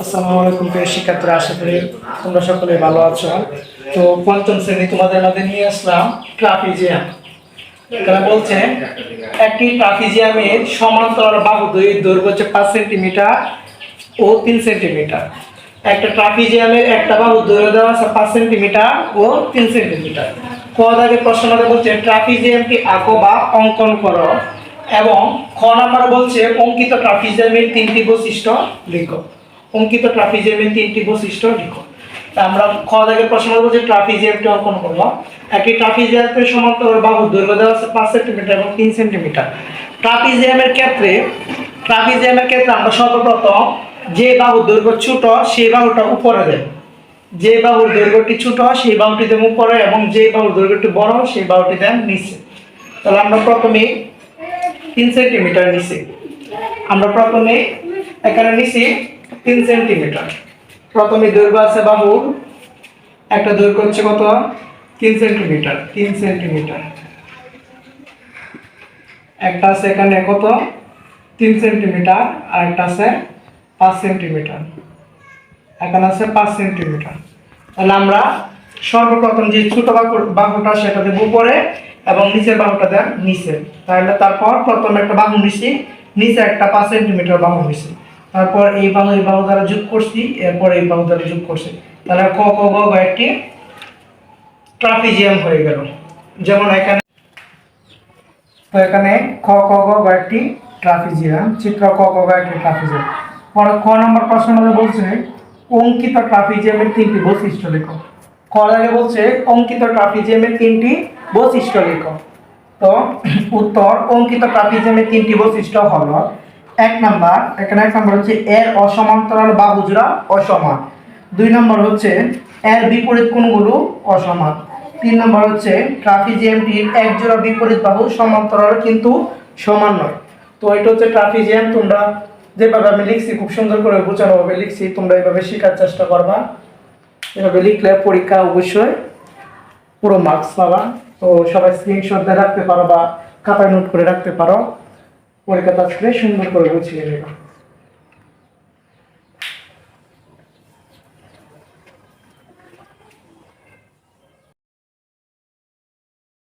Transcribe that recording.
আসসালামু আলাইকুম প্রিয় শিক্ষার্থীরা, আশা করি তোমরা সকলে ভালো আছো। তো পঞ্চম শ্রেণী তোমাদের মধ্যে নিয়ে আসলাম ট্রাপিজিয়াম। এখানে বলছে একটি ট্রাপিজিয়ামের সমান্তরাল বাহু দৈর্ঘ্য হচ্ছে 5 সেন্টিমিটার ও 3 সেন্টিমিটার। একটা ট্রাপিজিয়ামের একটা বাহু দৈর্ঘ্য দেওয়া আছে 5 সেন্টিমিটার ও 3 সেন্টিমিটার। ক দাগে প্রশ্নটা বলছে ট্রাপিজিয়ামটি আঁকো বা অঙ্কন করো, এবং খ নাম্বার বলছে অঙ্কিত ট্রাপিজিয়ামের 3টি বৈশিষ্ট্য লিখো। অঙ্কিত ট্রাপিজিয়ামের 3টি বৈশিষ্ট্য লিখো। তা আমরা খ দাগে প্রশ্ন বলছে ট্রাপিজিয়ামটি অঙ্কন করব। একটি ট্রাপিজিয়ামের সমান্তরাল বাহু দৈর্ঘ্য দেওয়া আছে 5 সেন্টিমিটার এবং 3 সেন্টিমিটার। ট্রাপিজিয়ামের ক্ষেত্রে আমরা সর্বপ্রথম যে বাহুর দৈর্ঘ্য ছোট সেই বাহুটা উপরে দেব। যে বাহুর দৈর্ঘ্যটি ছোট সেই বাহুটি দেব উপরে, এবং যে বাহুর দৈর্ঘ্যটি বড় সেই বাহুটি দেন নিচে। তাহলে আমরা প্রথমে 3 সেন্টিমিটার নিচে, আমরা প্রথমে এখানে নিচে 3 সেন্টিমিটার। প্রথমে দৈর্ঘ্য আছে বাহুর, একটা দৈর্ঘ্য হচ্ছে কত 3 সেন্টিমিটার, 3 সেন্টিমিটার। একটা আছে এখানে কত 3 সেন্টিমিটার, আর একটা আছে 5 সেন্টিমিটার। এখানে আছে 5 সেন্টিমিটার। তাহলে আমরা সর্বপ্রথম যে ছোট বাহুটা সেটা দেব উপরে এবং নিচের বাহুটা দেন নিচে। তাহলে তারপর প্রথমে একটা বাহু নিছি, নিচে একটা 5 সেন্টিমিটার বাহু নিছি, তারপর এই বাহু দ্বারা যোগ করছি, এরপর এই বাহু দ্বারা যোগ করছি। তাহলে ক ক গ গ একটি ট্রাপিজিয়াম হয়ে গেল। যেমন এখানে খ ক গ গ একটি ট্রাপিজিয়াম, চিত্র ক ক গ একটি ট্রাপিজিয়াম। পরে ক নম্বর প্রশ্ন বলছে অঙ্কিত ট্রাপিজিয়ামের 3টি বৈশিষ্ট্য লেখো। ক আগে বলছে অঙ্কিত ট্রাপিজিয়ামের 3টি বৈশিষ্ট্য লেখো। তো উত্তর অঙ্কিত ট্রাপিজিয়ামের 3টি বৈশিষ্ট্য হলো, এক নাম্বার হচ্ছে এর অসমান্তরাল বাহু জোড়া অসমান। 2 নম্বর হচ্ছে এর বিপরীত কোণগুলো অসমান। 3 নম্বর হচ্ছে ট্রাপিজিয়ামটির এক জোড়া বিপরীত বাহু সমান্তরাল কিন্তু সমান নয়। তো এটা হচ্ছে ট্রাপিজিয়াম। তোমরা যেভাবে আমি লিখছি খুব সুন্দর করে বোঝানোভাবে লিখছি, তোমরা এইভাবে শেখার চেষ্টা করবা। এভাবে লিখলে পরীক্ষা অবশ্যই পুরো মার্কস পাবা। তো সবাই স্ক্রিনশট দিয়ে রাখতে পারো বা খাতায় নোট করে রাখতে পারো, পরীক্ষা আসলে সুন্দর করে বুঝিয়ে নেবা।